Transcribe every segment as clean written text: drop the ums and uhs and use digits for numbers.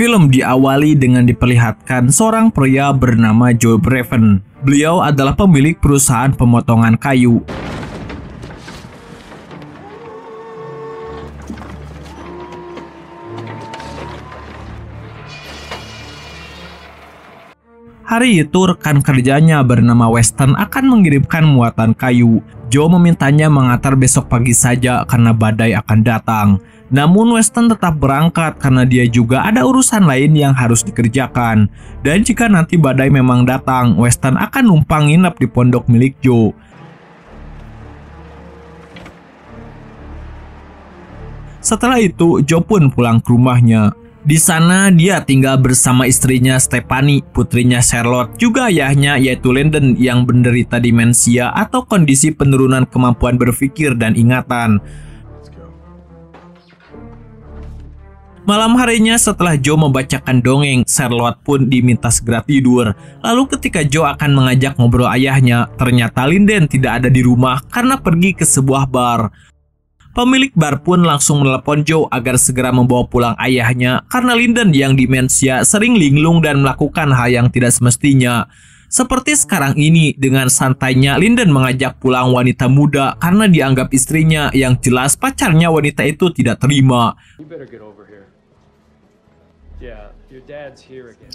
Film diawali dengan diperlihatkan seorang pria bernama Joe Braven. Beliau adalah pemilik perusahaan pemotongan kayu. Hari itu rekan kerjanya bernama Weston akan mengirimkan muatan kayu. Joe memintanya mengantar besok pagi saja karena badai akan datang. Namun Weston tetap berangkat karena dia juga ada urusan lain yang harus dikerjakan. Dan jika nanti badai memang datang, Weston akan numpang nginep di pondok milik Joe. Setelah itu, Joe pun pulang ke rumahnya. Di sana dia tinggal bersama istrinya Stephanie, putrinya Charlotte, juga ayahnya yaitu Lyndon yang menderita demensia atau kondisi penurunan kemampuan berpikir dan ingatan. Malam harinya setelah Joe membacakan dongeng, Charlotte pun diminta segera tidur. Lalu ketika Joe akan mengajak ngobrol ayahnya, ternyata Lyndon tidak ada di rumah karena pergi ke sebuah bar. Pemilik bar pun langsung menelepon Joe agar segera membawa pulang ayahnya karena Lyndon yang demensia sering linglung dan melakukan hal yang tidak semestinya. Seperti sekarang ini, dengan santainya Lyndon mengajak pulang wanita muda karena dianggap istrinya yang jelas pacarnya wanita itu tidak terima.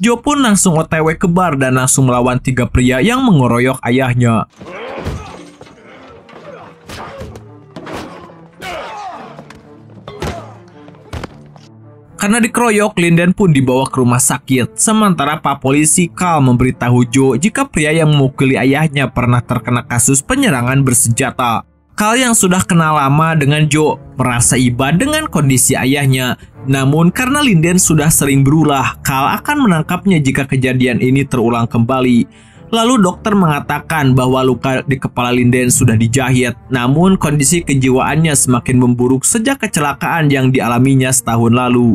Joe pun langsung OTW ke bar dan langsung melawan 3 pria yang mengeroyok ayahnya. Karena dikeroyok, Lyndon pun dibawa ke rumah sakit. Sementara Pak Polisi Carl memberitahu Joe jika pria yang memukuli ayahnya pernah terkena kasus penyerangan bersenjata. Carl yang sudah kenal lama dengan Joe merasa iba dengan kondisi ayahnya. Namun karena Lyndon sudah sering berulah, Carl akan menangkapnya jika kejadian ini terulang kembali. Lalu dokter mengatakan bahwa luka di kepala Lyndon sudah dijahit. Namun kondisi kejiwaannya semakin memburuk sejak kecelakaan yang dialaminya setahun lalu.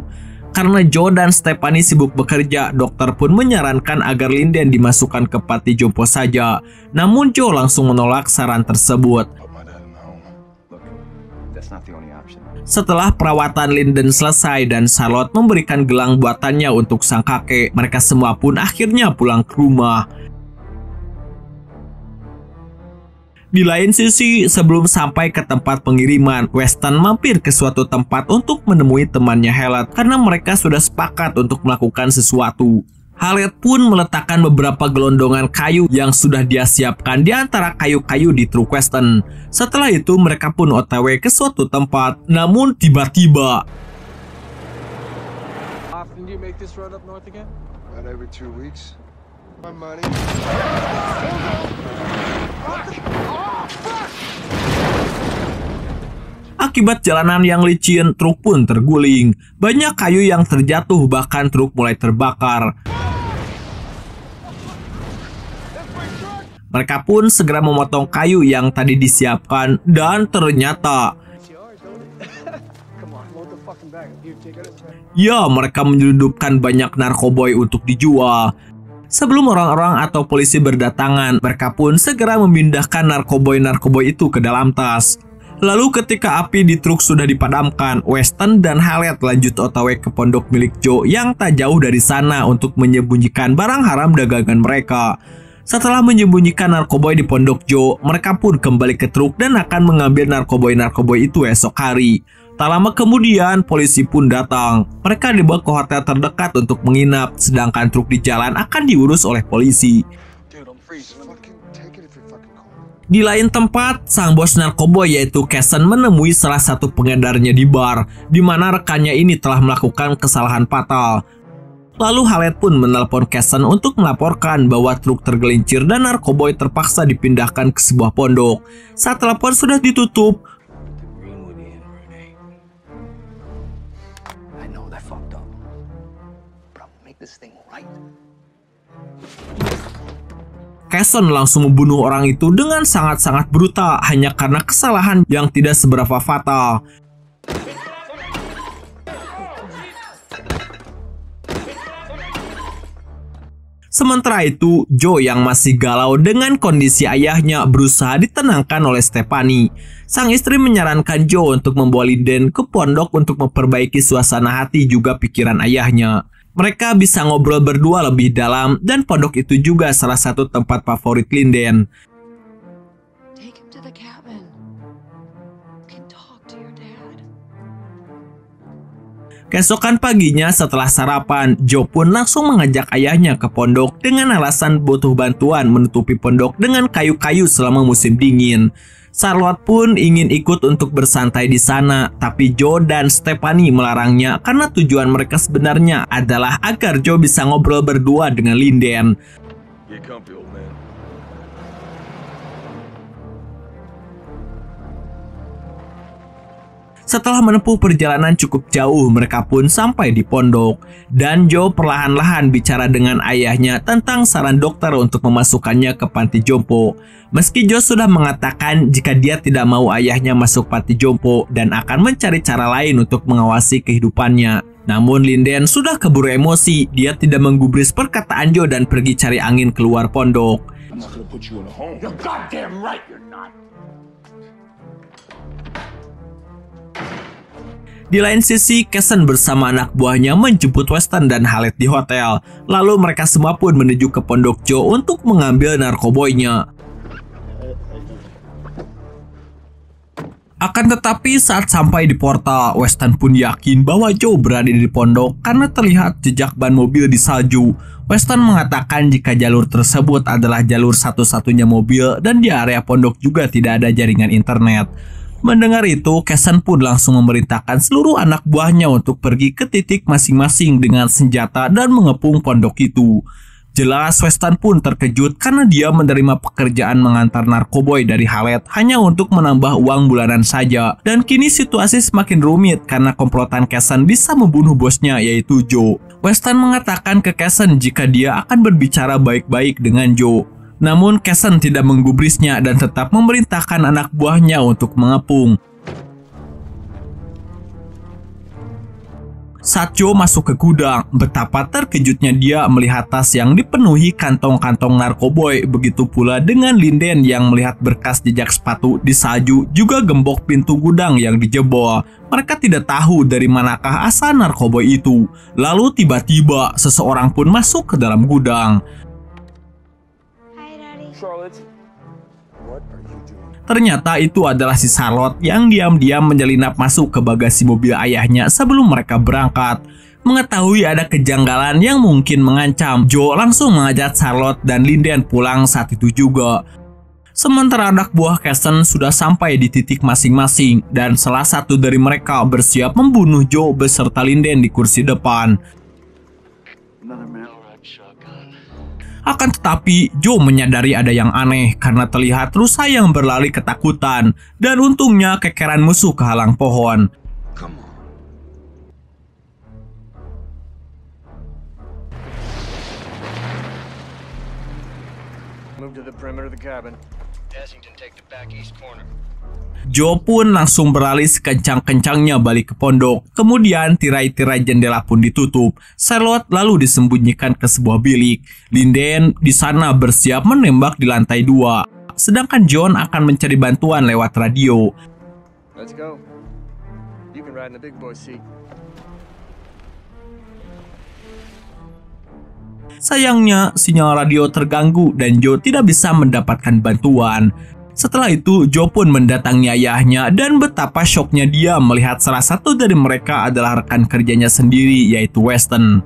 Karena Joe dan Stephanie sibuk bekerja, dokter pun menyarankan agar Lyndon dimasukkan ke panti jompo saja. Namun Joe langsung menolak saran tersebut. Setelah perawatan Lyndon selesai dan Charlotte memberikan gelang buatannya untuk sang kakek, mereka semua pun akhirnya pulang ke rumah. Di lain sisi, sebelum sampai ke tempat pengiriman, Weston mampir ke suatu tempat untuk menemui temannya Hallet karena mereka sudah sepakat untuk melakukan sesuatu. Hallet pun meletakkan beberapa gelondongan kayu yang sudah dia siapkan di antara kayu-kayu di truk Weston. Setelah itu mereka pun OTW ke suatu tempat, namun tiba-tiba akibat jalanan yang licin, truk pun terguling. Banyak kayu yang terjatuh, bahkan truk mulai terbakar. Mereka pun segera memotong kayu yang tadi disiapkan dan ternyata mereka menyelundupkan banyak narkoboy untuk dijual. Sebelum orang-orang atau polisi berdatangan, mereka pun segera memindahkan narkoboy itu ke dalam tas. Lalu ketika api di truk sudah dipadamkan, Weston dan Hallet lanjut OTW ke pondok milik Joe yang tak jauh dari sana untuk menyembunyikan barang haram dagangan mereka. Setelah menyembunyikan narkoboy di pondok Joe, mereka pun kembali ke truk dan akan mengambil narkoboy itu esok hari. Tak lama kemudian, polisi pun datang. Mereka dibawa ke hotel terdekat untuk menginap, sedangkan truk di jalan akan diurus oleh polisi. Di lain tempat, sang bos narkoboy yaitu Casson menemui salah satu pengedarnya di bar, di mana rekannya ini telah melakukan kesalahan fatal. Lalu Hallet pun menelpon Casson untuk melaporkan bahwa truk tergelincir dan narkoboy terpaksa dipindahkan ke sebuah pondok. Saat telepon sudah ditutup, Casson langsung membunuh orang itu dengan sangat-sangat brutal hanya karena kesalahan yang tidak seberapa fatal. Sementara itu, Joe yang masih galau dengan kondisi ayahnya berusaha ditenangkan oleh Stephanie. Sang istri menyarankan Joe untuk membawa Lyndon ke pondok untuk memperbaiki suasana hati juga pikiran ayahnya. Mereka bisa ngobrol berdua lebih dalam dan pondok itu juga salah satu tempat favorit Linden. Take him to the cabin. You can talk to your dad. Keesokan paginya setelah sarapan, Joe pun langsung mengajak ayahnya ke pondok dengan alasan butuh bantuan menutupi pondok dengan kayu-kayu selama musim dingin. Charlotte pun ingin ikut untuk bersantai di sana, tapi Joe dan Stephanie melarangnya karena tujuan mereka sebenarnya adalah agar Joe bisa ngobrol berdua dengan Linden. Setelah menempuh perjalanan cukup jauh, mereka pun sampai di pondok. Dan Joe perlahan-lahan bicara dengan ayahnya tentang saran dokter untuk memasukkannya ke panti jompo. Meski Joe sudah mengatakan jika dia tidak mau ayahnya masuk panti jompo dan akan mencari cara lain untuk mengawasi kehidupannya. Namun Linden sudah keburu emosi, dia tidak menggubris perkataan Joe dan pergi cari angin keluar pondok. Di lain sisi, Casson bersama anak buahnya menjemput Weston dan Haled di hotel. Lalu mereka semua pun menuju ke pondok Joe untuk mengambil narkoboynya. Akan tetapi saat sampai di portal, Weston pun yakin bahwa Joe berada di pondok karena terlihat jejak ban mobil di salju. Weston mengatakan jika jalur tersebut adalah jalur satu-satunya mobil dan di area pondok juga tidak ada jaringan internet. Mendengar itu, Casson pun langsung memerintahkan seluruh anak buahnya untuk pergi ke titik masing-masing dengan senjata dan mengepung pondok itu. Jelas Weston pun terkejut karena dia menerima pekerjaan mengantar narkoboy dari Haled hanya untuk menambah uang bulanan saja. Dan kini situasi semakin rumit karena komplotan Casson bisa membunuh bosnya yaitu Joe. Weston mengatakan ke Casson jika dia akan berbicara baik-baik dengan Joe. Namun Casson tidak menggubrisnya dan tetap memerintahkan anak buahnya untuk mengepung. Saat Joe masuk ke gudang, betapa terkejutnya dia melihat tas yang dipenuhi kantong-kantong narkoboy. Begitu pula dengan Linden yang melihat berkas jejak sepatu di salju, juga gembok pintu gudang yang dijebol. Mereka tidak tahu dari manakah asal narkoboy itu. Lalu tiba-tiba seseorang pun masuk ke dalam gudang. Ternyata itu adalah si Charlotte yang diam-diam menyelinap masuk ke bagasi mobil ayahnya sebelum mereka berangkat. Mengetahui ada kejanggalan yang mungkin mengancam, Joe langsung mengajak Charlotte dan Linden pulang saat itu juga. Sementara anak buah Casson sudah sampai di titik masing-masing dan salah satu dari mereka bersiap membunuh Joe beserta Linden di kursi depan. Akan tetapi, Joe menyadari ada yang aneh karena terlihat rusa yang berlari ketakutan dan untungnya kekeran musuh kehalang pohon. Joe pun langsung beralih sekencang-kencangnya balik ke pondok. Kemudian tirai-tirai jendela pun ditutup. Charlotte lalu disembunyikan ke sebuah bilik. Linden di sana bersiap menembak di lantai 2. Sedangkan John akan mencari bantuan lewat radio. Let's go. You can ride in the big boy seat. Sayangnya, sinyal radio terganggu dan Joe tidak bisa mendapatkan bantuan. Setelah itu, Joe pun mendatangi ayahnya dan betapa syoknya dia melihat salah satu dari mereka adalah rekan kerjanya sendiri, yaitu Weston.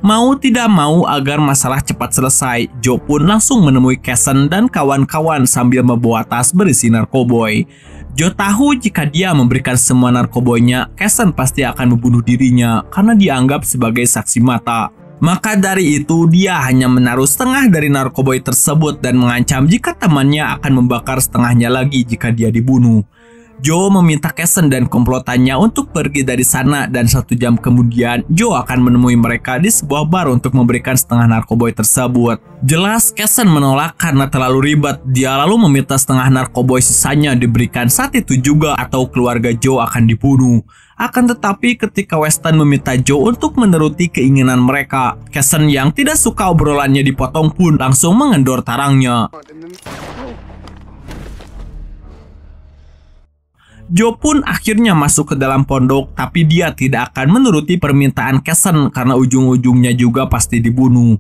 Mau tidak mau agar masalah cepat selesai, Joe pun langsung menemui Casson dan kawan-kawan sambil membawa tas berisi narkoboy. Joe tahu jika dia memberikan semua narkoboynya, Casson pasti akan membunuh dirinya karena dianggap sebagai saksi mata. Maka dari itu dia hanya menaruh setengah dari narkoboy tersebut dan mengancam jika temannya akan membakar setengahnya lagi jika dia dibunuh. Joe meminta Casson dan komplotannya untuk pergi dari sana dan 1 jam kemudian Joe akan menemui mereka di sebuah bar untuk memberikan setengah narkoboy tersebut. Jelas Casson menolak karena terlalu ribet. Dia lalu meminta setengah narkoboy sisanya diberikan saat itu juga atau keluarga Joe akan dibunuh. Akan tetapi ketika Weston meminta Joe untuk menuruti keinginan mereka, Casson yang tidak suka obrolannya dipotong pun langsung mengendor tarangnya. Joe pun akhirnya masuk ke dalam pondok, tapi dia tidak akan menuruti permintaan Casson karena ujung-ujungnya juga pasti dibunuh.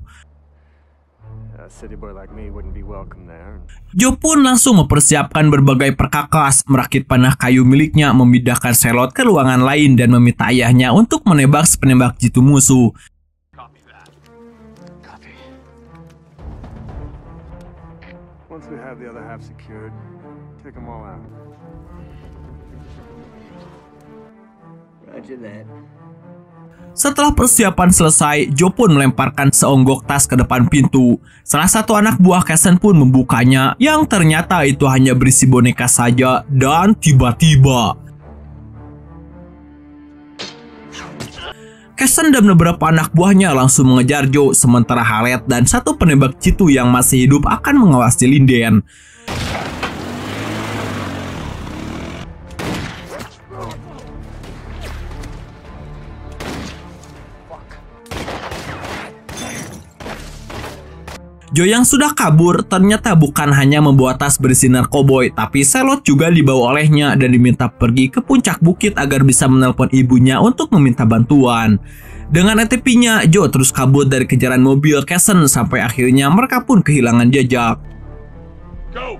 A city boy like me wouldn't be welcome there. Joe pun langsung mempersiapkan berbagai perkakas, merakit panah kayu miliknya, memindahkan Charlotte ke ruangan lain dan meminta ayahnya untuk menembak penembak jitu musuh. Copy. Once we have the other half secured, take them all out. Roger that. Setelah persiapan selesai, Joe pun melemparkan seonggok tas ke depan pintu. Salah satu anak buah Casson pun membukanya, yang ternyata itu hanya berisi boneka saja, dan tiba-tiba Casson dan beberapa anak buahnya langsung mengejar Joe, sementara Haled dan satu penembak jitu yang masih hidup akan mengawasi Linden. Joe yang sudah kabur ternyata bukan hanya membawa tas berisi narkoboy, tapi Charlotte juga dibawa olehnya dan diminta pergi ke puncak bukit agar bisa menelpon ibunya untuk meminta bantuan. Dengan ATP-nya, Joe terus kabur dari kejaran mobil Casson sampai akhirnya mereka pun kehilangan jejak. Go!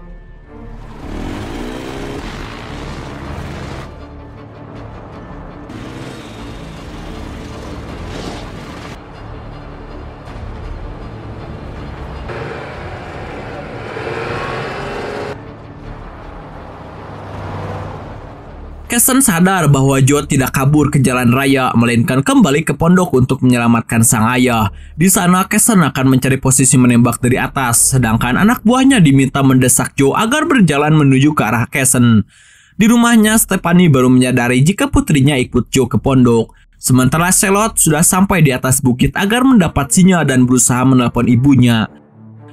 Casson sadar bahwa Joe tidak kabur ke jalan raya, melainkan kembali ke pondok untuk menyelamatkan sang ayah. Di sana, Casson akan mencari posisi menembak dari atas, sedangkan anak buahnya diminta mendesak Joe agar berjalan menuju ke arah Casson. Di rumahnya, Stephanie baru menyadari jika putrinya ikut Joe ke pondok. Sementara Charlotte sudah sampai di atas bukit agar mendapat sinyal dan berusaha menelpon ibunya.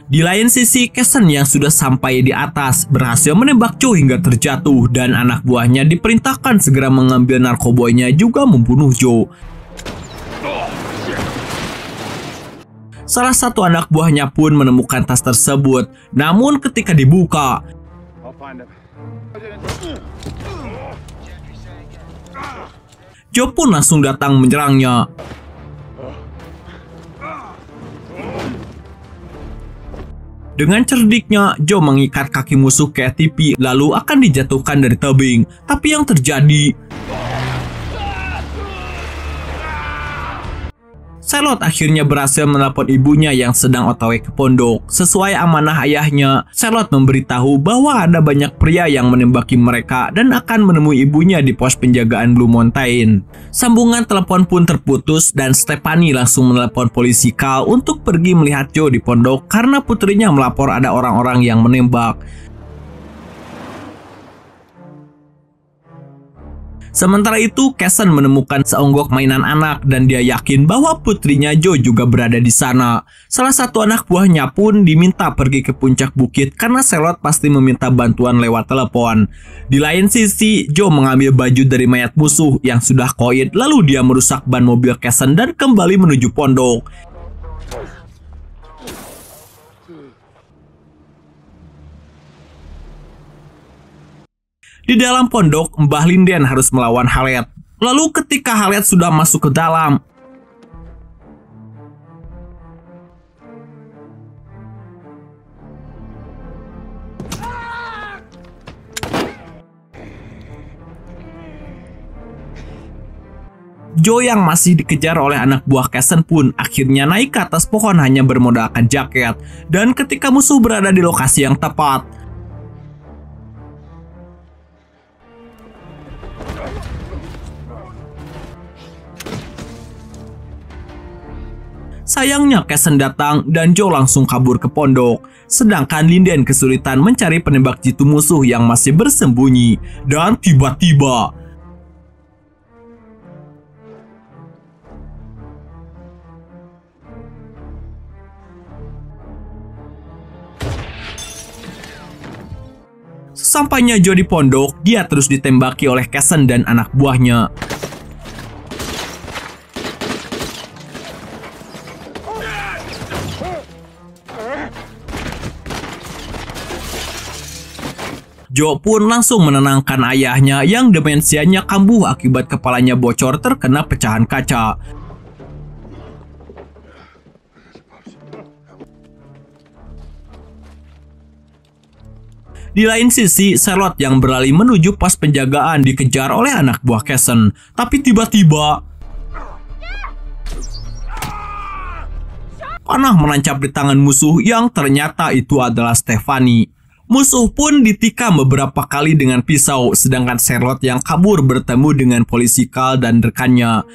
Di lain sisi, Casson yang sudah sampai di atas berhasil menembak Joe hingga terjatuh dan anak buahnya diperintahkan segera mengambil narkoboynya juga membunuh Joe. Salah satu anak buahnya pun menemukan tas tersebut, namun ketika dibuka, I'll find him. Joe pun langsung datang menyerangnya. Dengan cerdiknya, Joe mengikat kaki musuh ke ATP lalu akan dijatuhkan dari tebing. Tapi yang terjadi, Charlotte akhirnya berhasil menelpon ibunya yang sedang OTW ke pondok. Sesuai amanah ayahnya, Charlotte memberitahu bahwa ada banyak pria yang menembaki mereka dan akan menemui ibunya di pos penjagaan Blue Mountain. Sambungan telepon pun terputus dan Stephanie langsung menelepon polisi Cal untuk pergi melihat Joe di pondok karena putrinya melapor ada orang-orang yang menembak. Sementara itu, Casson menemukan seonggok mainan anak dan dia yakin bahwa putrinya Joe juga berada di sana. Salah satu anak buahnya pun diminta pergi ke puncak bukit karena Charlotte pasti meminta bantuan lewat telepon. Di lain sisi, Joe mengambil baju dari mayat musuh yang sudah koit lalu dia merusak ban mobil Casson dan kembali menuju pondok. Di dalam pondok, Mbah Linden harus melawan Haled. Lalu ketika Haled sudah masuk ke dalam, Joe yang masih dikejar oleh anak buah Casson pun akhirnya naik ke atas pohon hanya bermodalkan jaket. Dan ketika musuh berada di lokasi yang tepat, sayangnya Casson datang dan Joe langsung kabur ke pondok. Sedangkan Linden kesulitan mencari penembak jitu musuh yang masih bersembunyi. Dan tiba-tiba sesampainya Joe di pondok, dia terus ditembaki oleh Casson dan anak buahnya. Joe pun langsung menenangkan ayahnya yang demensianya kambuh akibat kepalanya bocor terkena pecahan kaca. Di lain sisi, Charlotte yang berlari menuju pos penjagaan dikejar oleh anak buah Casson. Tapi tiba-tiba panah menancap di tangan musuh yang ternyata itu adalah Stephanie. Musuh pun ditikam beberapa kali dengan pisau, sedangkan Charlotte yang kabur bertemu dengan polisi Carl dan rekannya.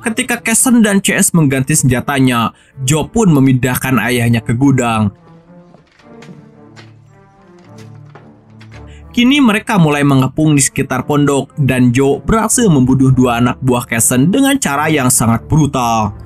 Ketika Casson dan CS mengganti senjatanya, Joe pun memindahkan ayahnya ke gudang. Kini mereka mulai mengepung di sekitar pondok dan Joe berhasil membunuh dua anak buah Casson dengan cara yang sangat brutal.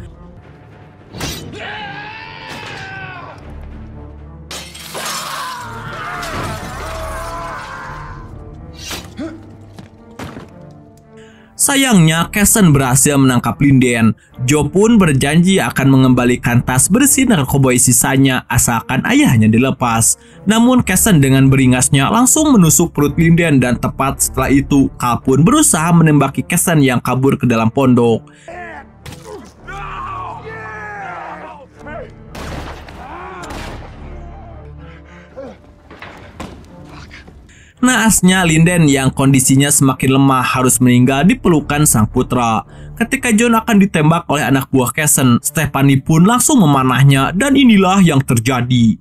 Sayangnya, Casson berhasil menangkap Linden. Joe pun berjanji akan mengembalikan tas berisi narkoboy sisanya asalkan ayahnya dilepas. Namun Casson dengan beringasnya langsung menusuk perut Linden dan tepat setelah itu, Carl pun berusaha menembaki Casson yang kabur ke dalam pondok. Naasnya, Linden yang kondisinya semakin lemah harus meninggal di pelukan sang putra. Ketika John akan ditembak oleh anak buah Casson, Stephanie pun langsung memanahnya dan inilah yang terjadi.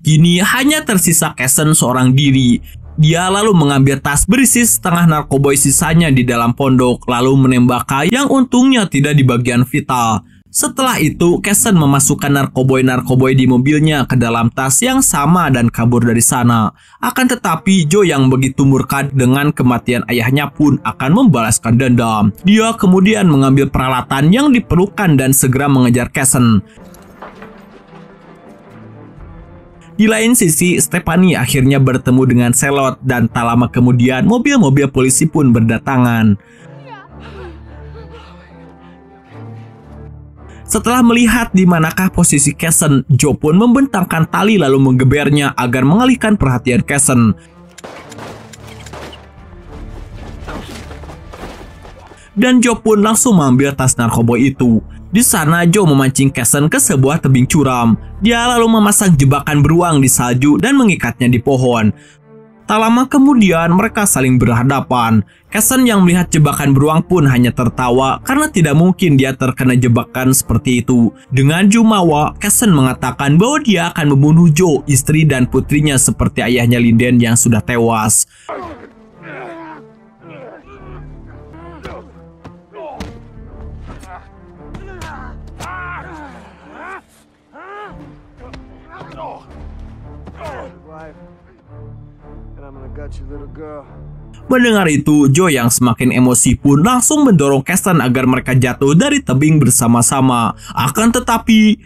Kini hanya tersisa Casson seorang diri. Dia lalu mengambil tas berisi setengah narkoboy sisanya di dalam pondok, lalu menembak yang untungnya tidak di bagian vital. Setelah itu, Casson memasukkan narkoboy di mobilnya ke dalam tas yang sama dan kabur dari sana. Akan tetapi, Joe yang begitu murka dengan kematian ayahnya pun akan membalaskan dendam. Dia kemudian mengambil peralatan yang diperlukan dan segera mengejar Casson. Di lain sisi, Stephanie akhirnya bertemu dengan Charlotte dan tak lama kemudian mobil-mobil polisi pun berdatangan. Setelah melihat di manakah posisi Casson, Joe pun membentangkan tali lalu menggebernya agar mengalihkan perhatian Casson. Dan Joe pun langsung mengambil tas narkoboy itu. Di sana Joe memancing Casson ke sebuah tebing curam. Dia lalu memasang jebakan beruang di salju dan mengikatnya di pohon. Tak lama kemudian mereka saling berhadapan. Casson yang melihat jebakan beruang pun hanya tertawa karena tidak mungkin dia terkena jebakan seperti itu. Dengan jumawa, Casson mengatakan bahwa dia akan membunuh Joe, istri dan putrinya seperti ayahnya Linden yang sudah tewas. Mendengar itu, Joe yang semakin emosi pun langsung mendorong Casson agar mereka jatuh dari tebing bersama-sama. Akan tetapi,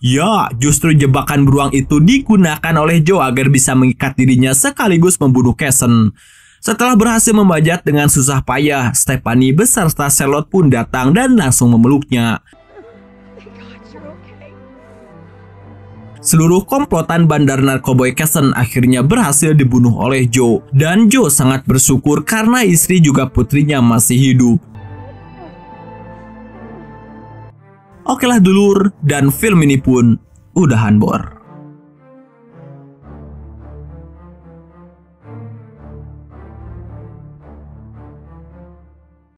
ya, justru jebakan beruang itu digunakan oleh Joe agar bisa mengikat dirinya sekaligus membunuh Casson. Setelah berhasil membajak dengan susah payah, Stephanie beserta Charlotte pun datang dan langsung memeluknya. Seluruh komplotan bandar narkoboy Casson akhirnya berhasil dibunuh oleh Joe. Dan Joe sangat bersyukur karena istri juga putrinya masih hidup. Okelah dulur, dan film ini pun udahan bor.